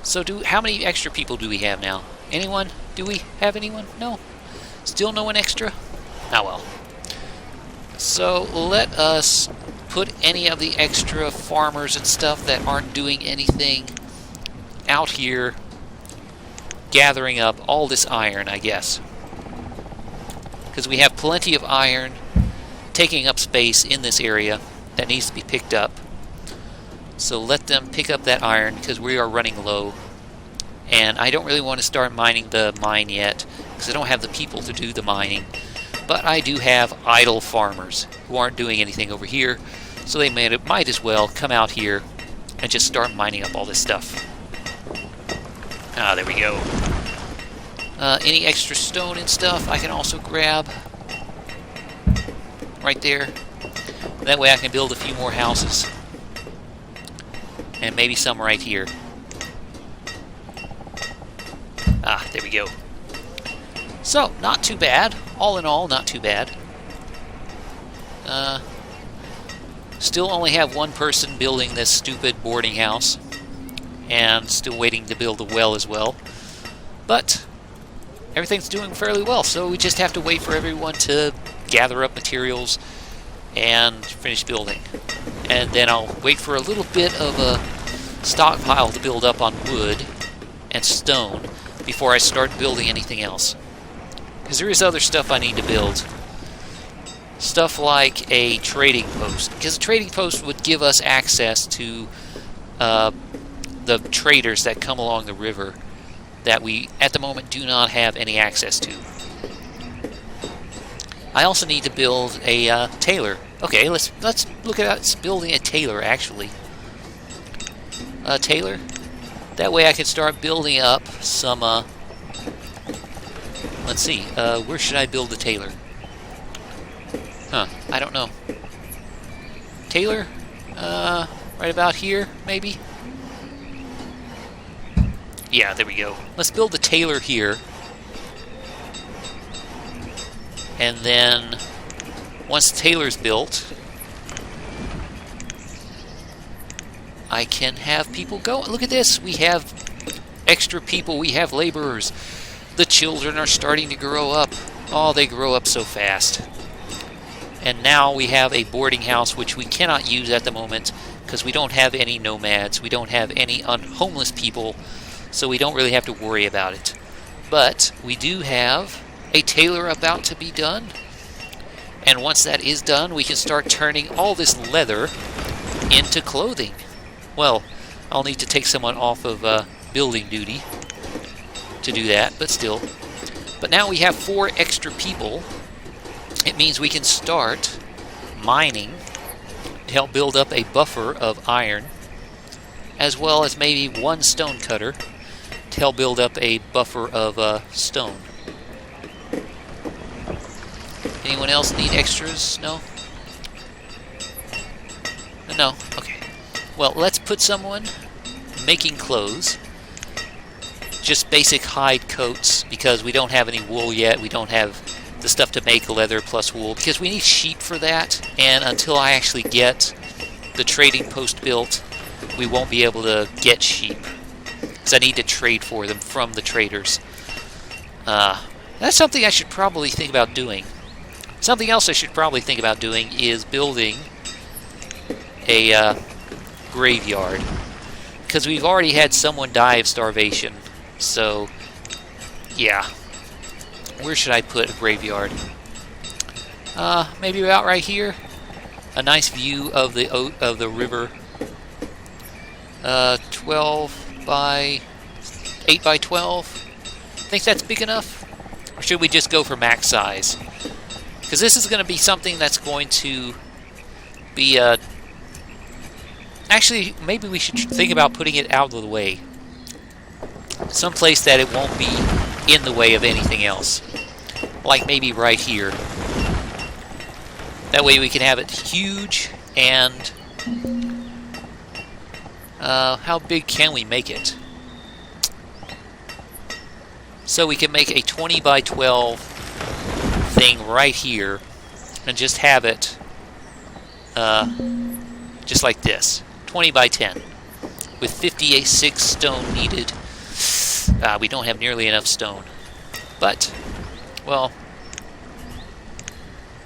So how many extra people do we have now? Anyone? Do we have anyone? No? Still no one extra? Ah well. So let us put any of the extra farmers and stuff that aren't doing anything out here gathering up all this iron, I guess. Because we have plenty of iron taking up space in this area that needs to be picked up. So let them pick up that iron because we are running low. And I don't really want to start mining the mine yet because I don't have the people to do the mining. But I do have idle farmers who aren't doing anything over here. So they might as well come out here and just start mining up all this stuff. Ah, there we go. Any extra stone and stuff I can also grab. Right there. That way I can build a few more houses. And maybe some right here. Ah, there we go. So, not too bad. All in all, not too bad. Still only have one person building this stupid boarding house. And still waiting to build a well as well. But everything's doing fairly well, so we just have to wait for everyone to gather up materials and finish building. And then I'll wait for a little bit of a stockpile to build up on wood and stone before I start building anything else. Because there is other stuff I need to build. Stuff like a trading post. Because a trading post would give us access to the traders that come along the river that we, at the moment, do not have any access to. I also need to build a tailor. Okay, let's look at us building a tailor, actually. A tailor. That way I can start building up some, let's see, where should I build the tailor? Huh, I don't know. Tailor? Right about here, maybe? Yeah, there we go. Let's build the tailor here. And then, once the tailor's built, I can have people go. Look at this. We have extra people. We have laborers. The children are starting to grow up. Oh, they grow up so fast. And now we have a boarding house, which we cannot use at the moment because we don't have any nomads. We don't have any homeless people, so we don't really have to worry about it. But we do have a tailor about to be done. And once that is done, we can start turning all this leather into clothing. Well, I'll need to take someone off of building duty to do that, but still. But now we have 4 extra people. It means we can start mining to help build up a buffer of iron, as well as maybe 1 stone cutter to help build up a buffer of stone. Anyone else need extras? No? No? Okay. Well, let's put someone making clothes. Just basic hide coats, because we don't have any wool yet. We don't have the stuff to make leather plus wool, because we need sheep for that. And until I actually get the trading post built, we won't be able to get sheep, because I need to trade for them from the traders. That's something I should probably think about doing. Something else I should probably think about doing is building a graveyard, because we've already had someone die of starvation. So, yeah. Where should I put a graveyard? Maybe about right here. A nice view of the river. 12 by 8 by 12. Think that's big enough? Or should we just go for max size? Because this is going to be something that's going to be actually, maybe we should think about putting it out of the way. Someplace that it won't be in the way of anything else. Like maybe right here. That way we can have it huge and... how big can we make it? So we can make a 20 by 12 thing right here and just have it just like this. 20 by 10 with 56 stone needed. We don't have nearly enough stone. But, well,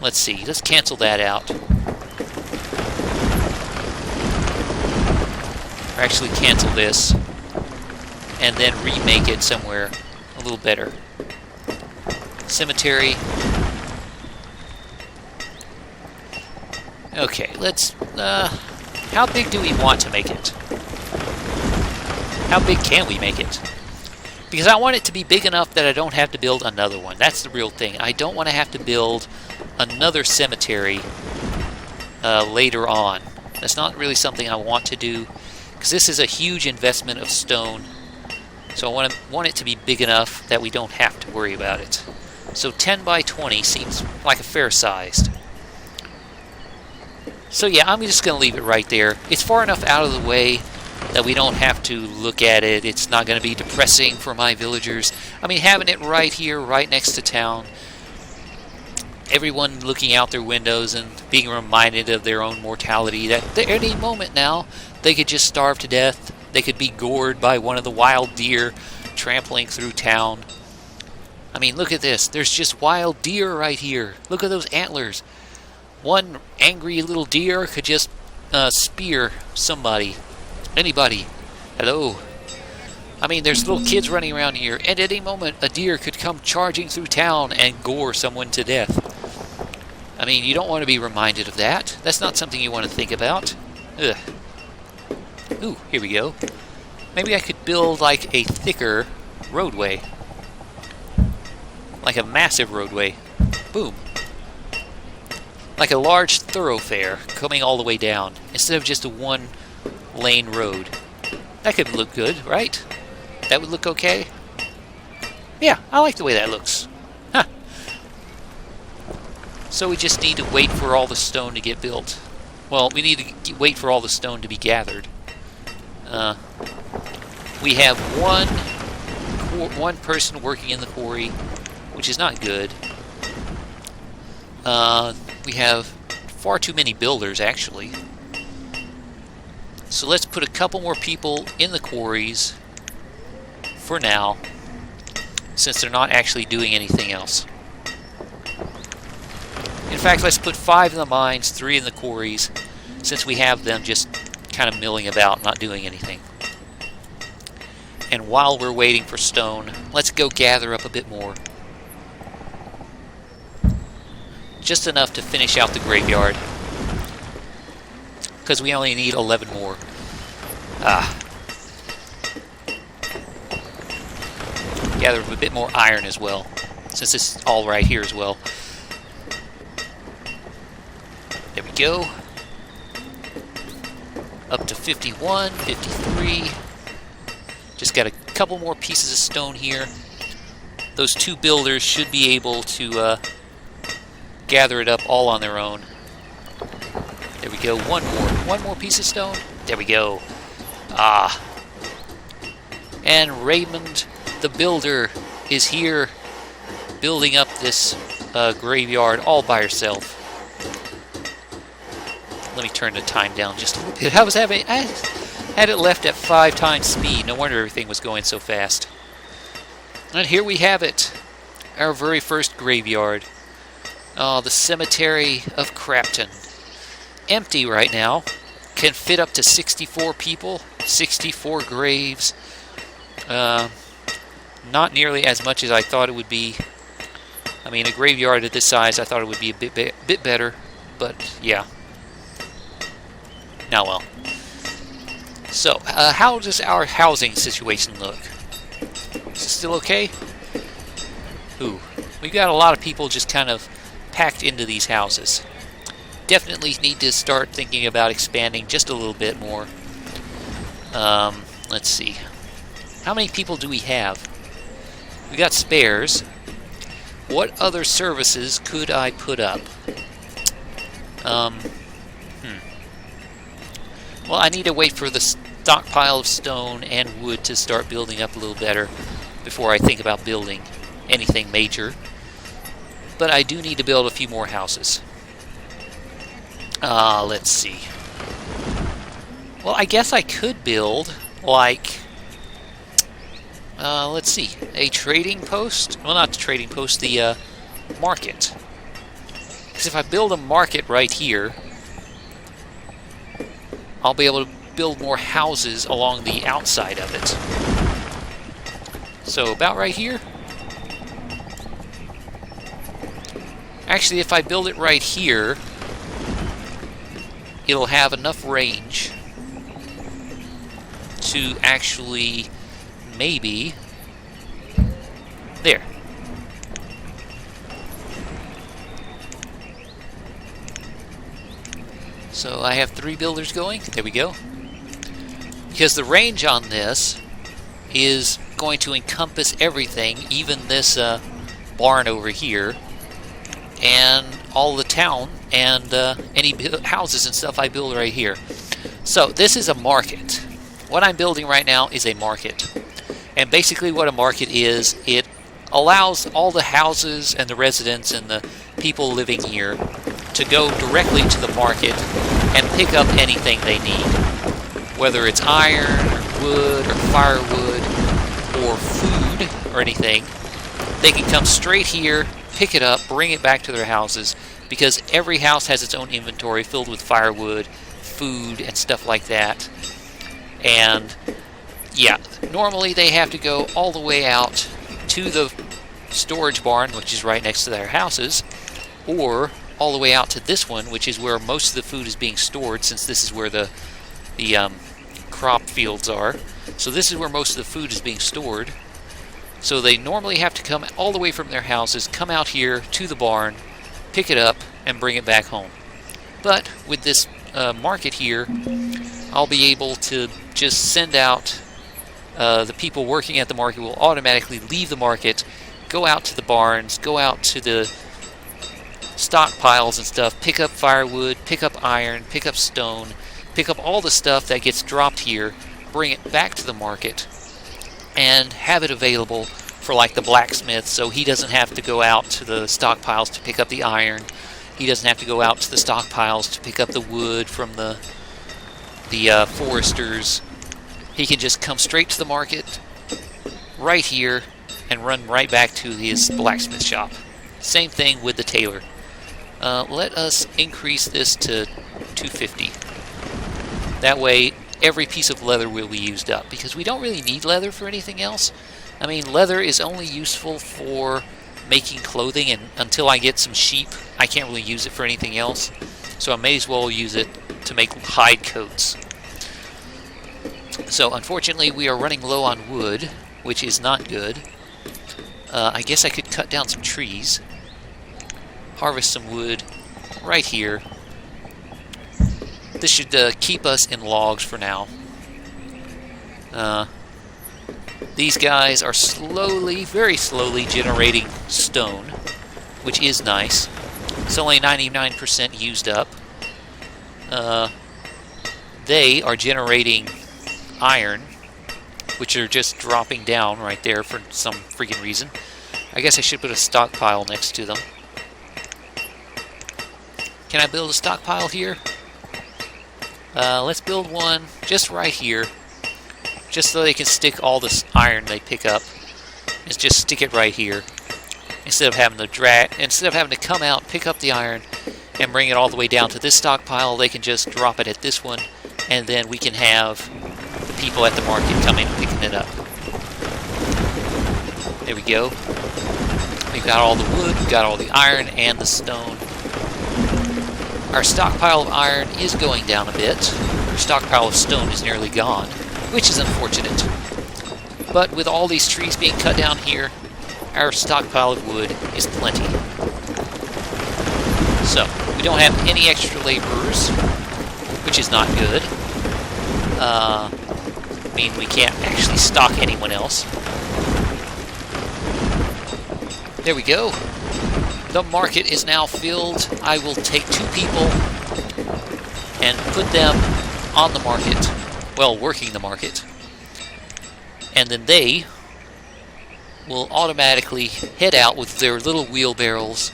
let's see. Let's cancel that out. Or actually cancel this. And then remake it somewhere a little better. Cemetery. Okay, let's... how big do we want to make it? How big can we make it? Because I want it to be big enough that I don't have to build another one. That's the real thing. I don't want to have to build another cemetery later on. That's not really something I want to do, because this is a huge investment of stone. So I want it to be big enough that we don't have to worry about it. So 10 by 20 seems like a fair size. So yeah, I'm just going to leave it right there. It's far enough out of the way that we don't have to look at it. It's not going to be depressing for my villagers. I mean, having it right here, right next to town, everyone looking out their windows and being reminded of their own mortality, that at any moment now, they could just starve to death. They could be gored by one of the wild deer trampling through town. I mean, look at this. There's just wild deer right here. Look at those antlers. One angry little deer could just spear somebody. Anybody. Hello. I mean, there's little kids running around here, and at any moment a deer could come charging through town and gore someone to death. I mean, you don't want to be reminded of that. That's not something you want to think about. Ugh. Ooh, here we go. Maybe I could build like a thicker roadway. Like a massive roadway. Boom. Like a large thoroughfare coming all the way down, instead of just a one-lane road. That could look good, right? That would look okay? Yeah, I like the way that looks. Huh. So we just need to wait for all the stone to get built. Well, we need to wait for all the stone to be gathered. We have one person working in the quarry, which is not good. We have far too many builders, actually. So let's put a couple more people in the quarries for now, since they're not actually doing anything else. In fact, let's put 5 in the mines, 3 in the quarries, since we have them just kind of milling about, not doing anything. And while we're waiting for stone, let's go gather up a bit more. Just enough to finish out the graveyard. Because we only need 11 more. Gather a bit more iron as well, since it's all right here as well. There we go. Up to 51, 53. Just got a couple more pieces of stone here. Those 2 builders should be able to gather it up all on their own. There we go. One more piece of stone. There we go. And Raymond the builder is here, building up this graveyard all by herself. Let me turn the time down just a little bit. I had it left at 5 times speed. No wonder everything was going so fast. And here we have it. Our very first graveyard. Oh, the cemetery of Crapton. Empty right now. Can fit up to 64 people. 64 graves. Not nearly as much as I thought it would be. I mean, a graveyard at this size, I thought it would be a bit better. But, yeah. Now, well. So, how does our housing situation look? Is it still okay? Ooh. We've got a lot of people just kind of packed into these houses. Definitely need to start thinking about expanding just a little bit more. Let's see. How many people do we have? We got spares. What other services could I put up? Well, I need to wait for the stockpile of stone and wood to start building up a little better before I think about building anything major. But I do need to build a few more houses. Let's see. Well, I guess I could build like, let's see, a trading post? Well, not the trading post, the market. Because if I build a market right here, I'll be able to build more houses along the outside of it. So about right here. Actually, if I build it right here, it'll have enough range to actually maybe there. So I have 3 builders going. There we go. Because the range on this is going to encompass everything, even this barn over here, and all the town, and any houses and stuff I build right here. So this is a market. What I'm building right now is a market. And basically what a market is, it allows all the houses and the residents and the people living here to go directly to the market and pick up anything they need. Whether it's iron, or wood, or firewood, or food, or anything, they can come straight here, pick it up, bring it back to their houses, because every house has its own inventory filled with firewood, food, and stuff like that. And yeah, normally they have to go all the way out to the storage barn, which is right next to their houses, or all the way out to this one, which is where most of the food is being stored, since this is where the crop fields are. So this is where most of the food is being stored. So they normally have to come all the way from their houses, come out here to the barn, pick it up, and bring it back home. But with this market here, I'll be able to just send out the people working at the market will automatically leave the market, go out to the barns, go out to the stockpiles and stuff, pick up firewood, pick up iron, pick up stone, pick up all the stuff that gets dropped here, bring it back to the market, and have it available for like the blacksmith, so he doesn't have to go out to the stockpiles to pick up the iron. He doesn't have to go out to the stockpiles to pick up the wood from the foresters. He can just come straight to the market right here and run right back to his blacksmith shop. Same thing with the tailor. Let us increase this to 250. That way every piece of leather will be used up, because we don't really need leather for anything else. I mean, leather is only useful for making clothing, and until I get some sheep, I can't really use it for anything else. So I may as well use it to make hide coats. So unfortunately we are running low on wood, which is not good. I guess I could cut down some trees, harvest some wood right here. This should keep us in logs for now. These guys are slowly, very slowly generating stone, which is nice. It's only 99% used up. They are generating iron, which are just dropping down right there for some freaking reason. I guess I should put a stockpile next to them. Can I build a stockpile here? Let's build one just right here, just so they can stick all this iron they pick up. Let's just stick it right here, instead of having to come out, pick up the iron, and bring it all the way down to this stockpile. They can just drop it at this one, and then we can have the people at the market coming and picking it up. There we go. We've got all the wood, we've got all the iron and the stone. Our stockpile of iron is going down a bit. Our stockpile of stone is nearly gone, which is unfortunate. But with all these trees being cut down here, our stockpile of wood is plenty. So, we don't have any extra laborers, which is not good. I mean, we can't actually stock anyone else. There we go. The market is now filled. I will take 2 people and put them on the market, well, working the market. And then they will automatically head out with their little wheelbarrows,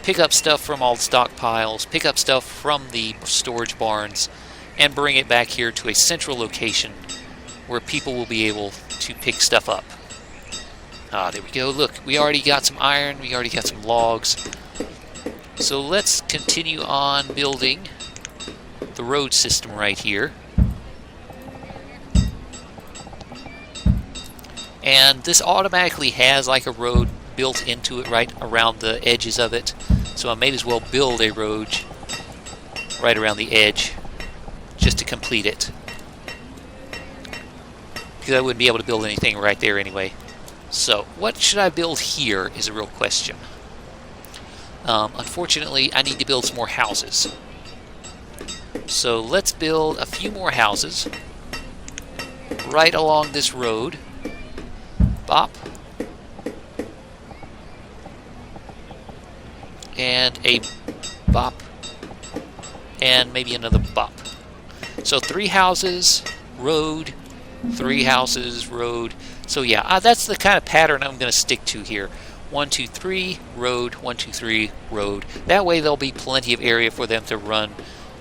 pick up stuff from all the stockpiles, pick up stuff from the storage barns, and bring it back here to a central location where people will be able to pick stuff up. Ah, there we go. Look, we already got some iron. We already got some logs. So let's continue on building the road system right here. And this automatically has like a road built into it right around the edges of it. So I may as well build a road right around the edge just to complete it. Because I wouldn't be able to build anything right there anyway. So what should I build here is a real question. Unfortunately, I need to build some more houses. So let's build a few more houses right along this road. Bop. And a bop. And maybe another bop. So 3 houses, road, 3 houses, road. So yeah, that's the kind of pattern I'm going to stick to here. 1, 2, 3, road, 1, 2, 3, road. That way there'll be plenty of area for them to run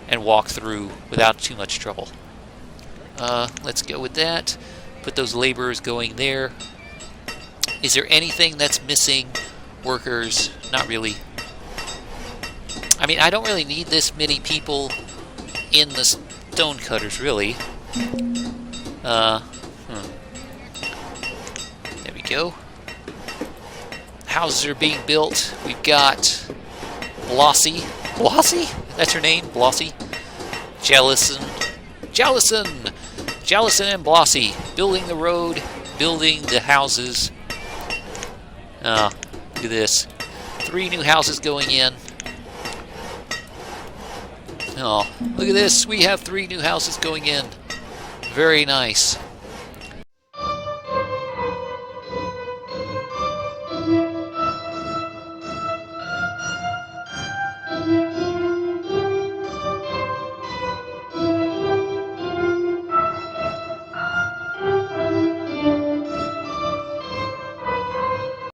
and walk through without too much trouble. Let's go with that. Put those laborers going there. Is there anything that's missing? Workers? Not really. I mean, I don't really need this many people in the stone cutters, really. There we go. Houses are being built. We've got Blossy. Blossy? That's her name? Blossy? Jellison. Jellison! Jellison and Blossy. Building the road. Building the houses. Look at this. 3 new houses going in. Oh, look at this. We have 3 new houses going in. Very nice.